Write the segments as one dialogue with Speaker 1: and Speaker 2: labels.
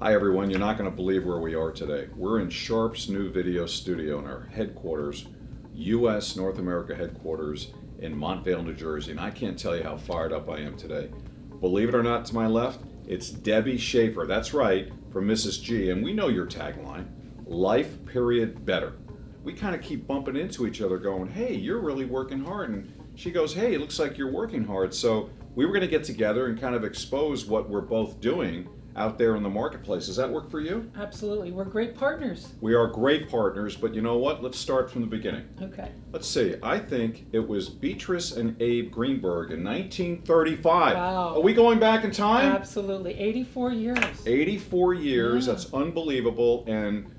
Speaker 1: Hi everyone, you're not going to believe where we are today. We're in Sharp's new video studio in our headquarters, U.S. North America headquarters in Montvale, New Jersey, and I can't tell you how fired up I am today. Believe it or not, to my left, it's Debbie Schaeffer. That's right, from Mrs. G, and we know your tagline, life period better. We kind of keep bumping into each other going, hey, you're really working hard, and she goes, hey, it looks like you're working hard. So we were going to get together and kind of expose what we're both doing out there in the marketplace. Does that work for you?
Speaker 2: Absolutely. We're great partners.
Speaker 1: We are great partners, but you know what? Let's start from the beginning.
Speaker 2: Okay.
Speaker 1: Let's see. I think it was Beatrice and Abe Greenberg in 1935.
Speaker 2: Wow.
Speaker 1: Are we going back in time?
Speaker 2: Absolutely. 84 years.
Speaker 1: 84 years.
Speaker 2: Yeah.
Speaker 1: That's unbelievable. And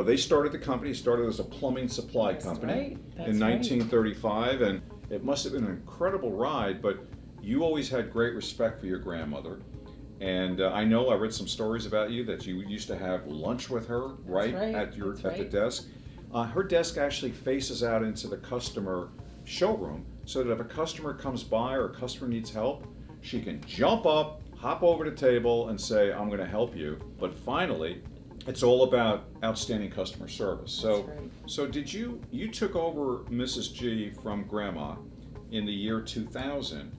Speaker 1: they started the company, started as a plumbing supply company in 1935, and it must have been an incredible ride, but you always had great respect for your grandmother. And I know I read some stories about you that you used to have lunch with her, right. At the desk. Her desk actually faces out into the customer showroom, so that if a customer comes by or a customer needs help, she can jump up, hop over the table, and say, "I'm going to help you." But finally, it's all about outstanding customer service. So did you took over Mrs. G from Grandma in the year 2000?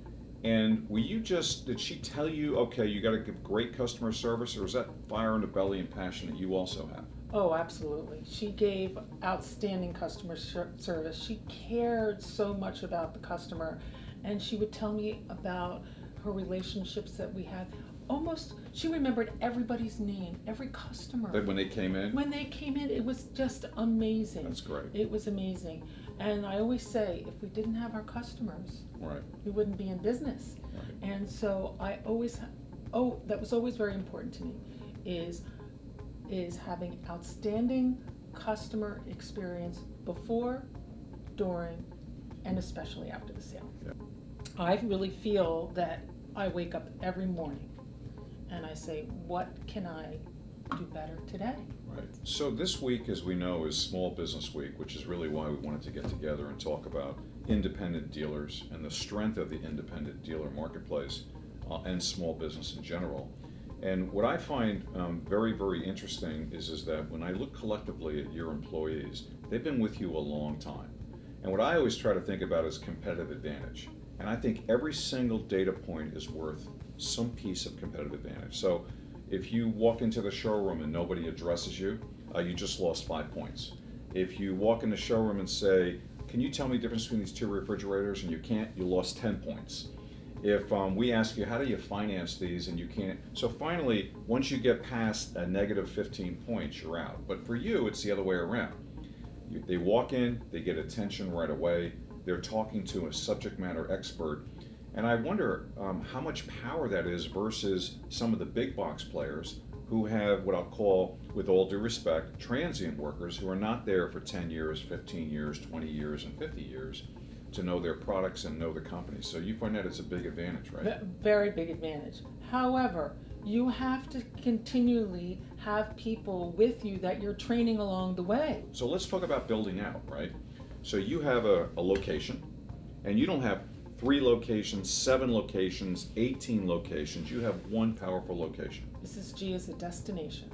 Speaker 1: And did she tell you, okay, you got to give great customer service, or is that fire in the belly and passion that you also have?
Speaker 2: Oh, absolutely. She gave outstanding customer service. She cared so much about the customer, and she would tell me about her relationships that we had. She remembered everybody's name, every customer.
Speaker 1: When they came in?
Speaker 2: When they came in, it was just amazing.
Speaker 1: That's great.
Speaker 2: It was amazing. And I always say, if we didn't have our customers,
Speaker 1: right,
Speaker 2: we wouldn't be in business.
Speaker 1: Right.
Speaker 2: And so that was always very important to me, is having outstanding customer experience before, during, and especially after the sale.
Speaker 1: Yeah.
Speaker 2: I really feel that I wake up every morning and I say, what can I do better today?
Speaker 1: Right. So this week, as we know, is Small Business Week, which is really why we wanted to get together and talk about independent dealers and the strength of the independent dealer marketplace and small business in general. And what I find very, very interesting is that when I look collectively at your employees, they've been with you a long time. And what I always try to think about is competitive advantage. And I think every single data point is worth some piece of competitive advantage. So if you walk into the showroom and nobody addresses you, you just lost 5 points. If you walk in the showroom and say, can you tell me the difference between these two refrigerators, and you can't, you lost 10 points. If we ask you, how do you finance these, and you can't, so finally, once you get past a negative 15 points, you're out. But for you, it's the other way around. They walk in, they get attention right away, they're talking to a subject matter expert, and I wonder how much power that is versus some of the big box players who have what I'll call, with all due respect, transient workers who are not there for 10 years, 15 years, 20 years, and 50 years to know their products and know the company. So you find that it's a big advantage, right?
Speaker 2: Very big advantage. However, you have to continually have people with you that you're training along the way.
Speaker 1: So let's talk about building out, right? So you have a location, and you don't have 3 locations, 7 locations, 18 locations. You have one powerful location.
Speaker 2: Mrs. G is a destination.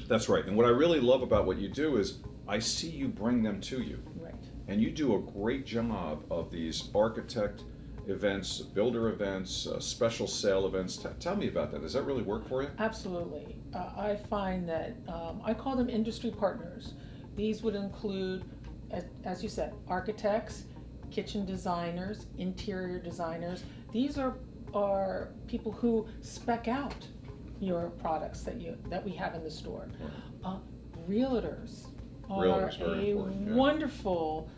Speaker 1: That's right. And what I really love about what you do is I see you bring them to you.
Speaker 2: Right.
Speaker 1: And you do a great job of these architect events, builder events, special sale events. Tell me about that. Does that really work for you?
Speaker 2: Absolutely. I find that I call them industry partners. These would include, as you said, architects, kitchen designers, interior designers. These are people who spec out your products that we have in the store.
Speaker 1: Right.
Speaker 2: Realtors are a wonderful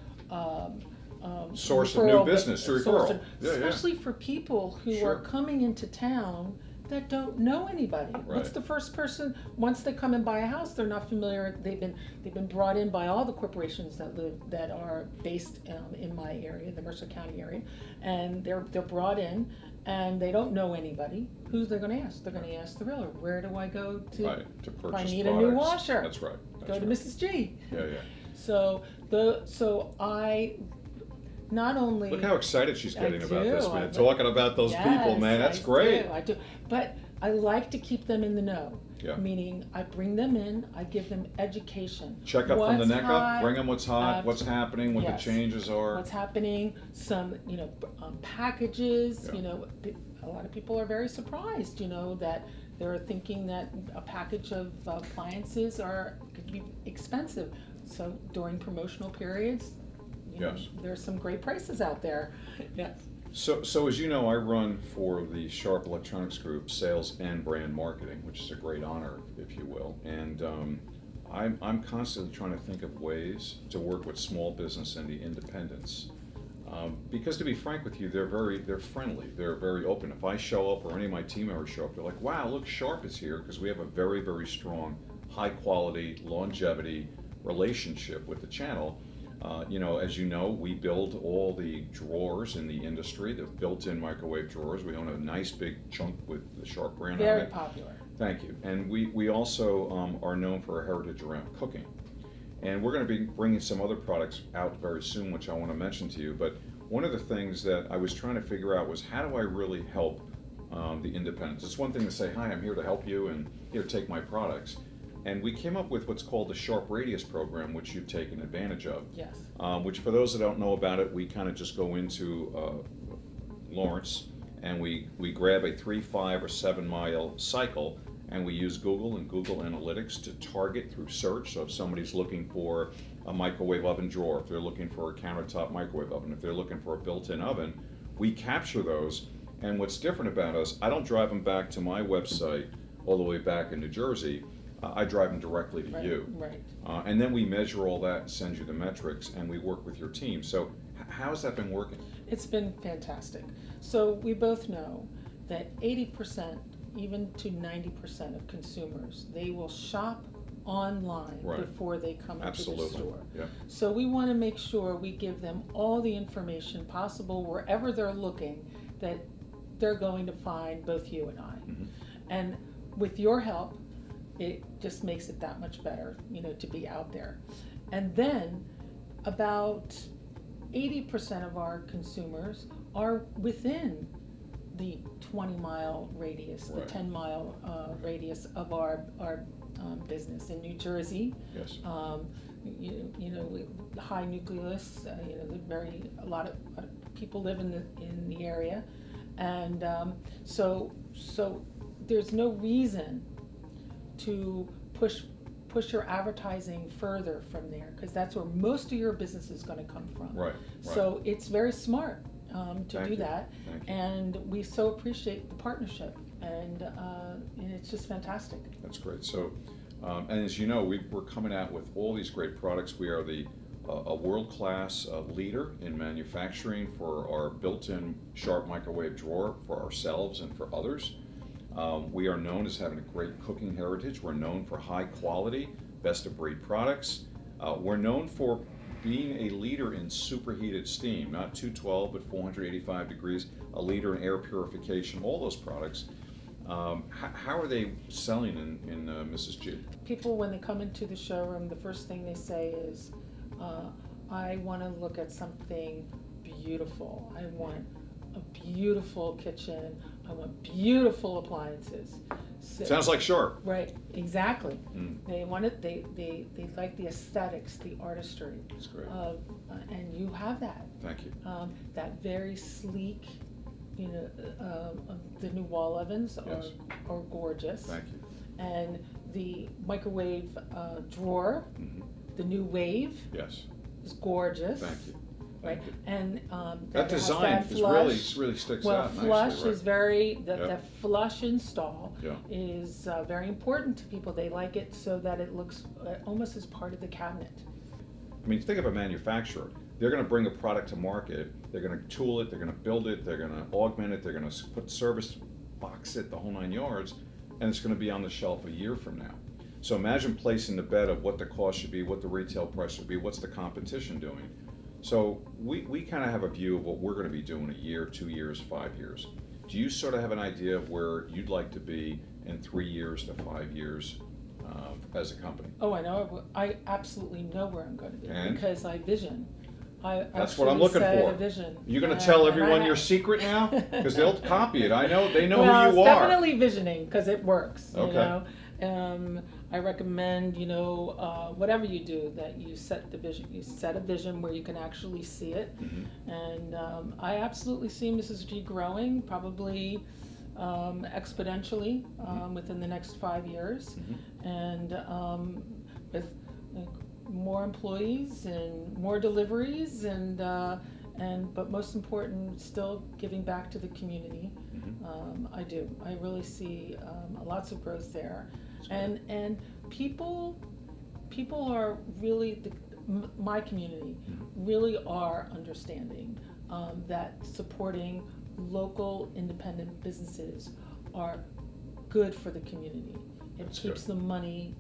Speaker 1: source of new business, referral.
Speaker 2: Especially for people who are coming into town that don't know anybody. Right. What's the first person, once they come and buy a house, they're not familiar, they've been brought in by all the corporations that are based in my area, the Mercer County area, and they're brought in and they don't know anybody. Who's they going to ask? They're going to ask the realtor. Where do I go to
Speaker 1: purchase
Speaker 2: if I need
Speaker 1: products.
Speaker 2: A new washer?
Speaker 1: That's right.
Speaker 2: Go to Mrs. G.
Speaker 1: Yeah.
Speaker 2: So I not only
Speaker 1: look how excited she's getting about this, man. Talking about those people, man. That's great.
Speaker 2: I do. But I like to keep them in the know.
Speaker 1: Yeah.
Speaker 2: Meaning, I bring them in, I give them education.
Speaker 1: Check up from the
Speaker 2: What's
Speaker 1: neck
Speaker 2: hot,
Speaker 1: up, bring them what's hot, what's happening, what
Speaker 2: yes.
Speaker 1: the changes are.
Speaker 2: What's happening, some, packages,
Speaker 1: Yeah.
Speaker 2: A lot of people are very surprised, that they're thinking that a package of appliances could be expensive. So during promotional periods,
Speaker 1: Yes.
Speaker 2: there's some great prices out there. Yes.
Speaker 1: So as you know, I run for the Sharp Electronics Group sales and brand marketing, which is a great honor, if you will. And I'm constantly trying to think of ways to work with small business and the independents. Because to be frank with you, they're friendly, they're very open. If I show up or any of my team members show up, they're like, wow, look, Sharp is here, because we have a very, very strong, high quality, longevity relationship with the channel. As you know, we build all the drawers in the industry, the built-in microwave drawers. We own a nice big chunk with the Sharp brand on it.
Speaker 2: Very popular.
Speaker 1: Thank you. And we also are known for our heritage around cooking. And we're going to be bringing some other products out very soon, which I want to mention to you. But one of the things that I was trying to figure out was, how do I really help the independents? It's one thing to say, hi, I'm here to help you, and here, take my products. And we came up with what's called the Sharp Radius program, which you've taken advantage of.
Speaker 2: Yes.
Speaker 1: Which, for those that don't know about it, we kind of just go into Lawrence, and we grab a 3, 5, or 7 mile cycle, and we use Google and Google Analytics to target through search. So if somebody's looking for a microwave oven drawer, if they're looking for a countertop microwave oven, if they're looking for a built-in oven, we capture those. And what's different about us, I don't drive them back to my website all the way back in New Jersey. I drive them directly to you.
Speaker 2: Right.
Speaker 1: And then we measure all that and send you the metrics, and we work with your team. So how's that been working?
Speaker 2: It's been fantastic. So we both know that 80%, even to 90% of consumers, they will shop online before they come into the store.
Speaker 1: Yeah.
Speaker 2: So we want to make sure we give them all the information possible wherever they're looking, that they're going to find both you and I.
Speaker 1: Mm-hmm.
Speaker 2: And with your help, it just makes it that much better, to be out there. And then about 80% of our consumers are within the 20-mile radius, the 10-mile radius of our business in New Jersey.
Speaker 1: Yes.
Speaker 2: High nucleus. A lot of people live in the area, and so there's no reason to push your advertising further from there, because that's where most of your business is going to come from.
Speaker 1: Right.
Speaker 2: So it's very smart to do that,
Speaker 1: Thank you.
Speaker 2: and we so appreciate the partnership, and it's just fantastic.
Speaker 1: That's great. So, and as you know, we're coming out with all these great products. We are a world-class leader in manufacturing for our built-in Sharp microwave drawer for ourselves and for others. We are known as having a great cooking heritage. We're known for high quality, best of breed products. We're known for being a leader in superheated steam, not 212, but 485 degrees, a leader in air purification, all those products. How are they selling in Mrs. G?
Speaker 2: People, when they come into the showroom, the first thing they say is, I want to look at something beautiful. I want a beautiful kitchen. I want beautiful appliances. So,
Speaker 1: Sounds like Sharp.
Speaker 2: Right, exactly. They want it. They like the aesthetics, the artistry.
Speaker 1: That's great.
Speaker 2: And you have that.
Speaker 1: Thank you.
Speaker 2: That very sleek, the new wall ovens are gorgeous.
Speaker 1: Thank you.
Speaker 2: And the microwave drawer, the new Wave, is gorgeous.
Speaker 1: Thank you.
Speaker 2: Right, and
Speaker 1: that design is really sticks out nicely.
Speaker 2: Flush
Speaker 1: right?
Speaker 2: is the flush install
Speaker 1: Yeah.
Speaker 2: is very important to people. They like it so that it looks almost as part of the cabinet.
Speaker 1: I mean, think of a manufacturer. They're going to bring a product to market. They're going to tool it. They're going to build it. They're going to augment it. They're going to put service, box it, the whole 9 yards, and it's going to be on the shelf a year from now. So imagine placing the bet of what the cost should be, what the retail price should be, what's the competition doing. So we kind of have a view of what we're going to be doing a year, 2 years, 5 years. Do you sort of have an idea of where you'd like to be in 3 years to 5 years as a company?
Speaker 2: Oh, I know. I absolutely know where I'm going to be, because I vision.
Speaker 1: That's what I'm looking
Speaker 2: said
Speaker 1: for.
Speaker 2: a vision.
Speaker 1: You're going to
Speaker 2: And-
Speaker 1: tell
Speaker 2: and
Speaker 1: everyone
Speaker 2: I-
Speaker 1: your secret now? Because they'll copy it. They know
Speaker 2: well,
Speaker 1: who you
Speaker 2: it's
Speaker 1: are.
Speaker 2: definitely visioning because it works.
Speaker 1: Okay.
Speaker 2: You know, I recommend whatever you do that you set the vision. You set a vision where you can actually see it, and I absolutely see Mrs. G growing, probably exponentially within the next 5 years, and with more employees and more deliveries and but most important, still giving back to the community. I really see lots of growth there, and people are really my community really are understanding that supporting local independent businesses are good for the community. It
Speaker 1: That's
Speaker 2: keeps
Speaker 1: good.
Speaker 2: the money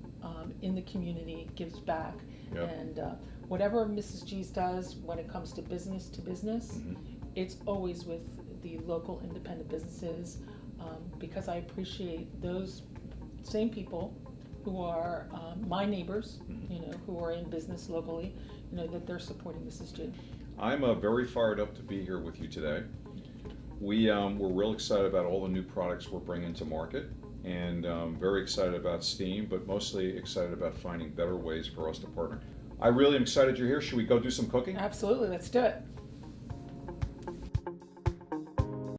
Speaker 2: in the community, gives back,
Speaker 1: Yep.
Speaker 2: and whatever Mrs. G's does when it comes to business, it's always with the local independent businesses, because I appreciate those same people who are my neighbors, who are in business locally, that they're supporting Mrs. G.
Speaker 1: I'm very fired up to be here with you today. We're real excited about all the new products we're bringing to market, and very excited about STEAM, but mostly excited about finding better ways for us to partner. I really am excited you're here. Should we go do some cooking?
Speaker 2: Absolutely, let's do it.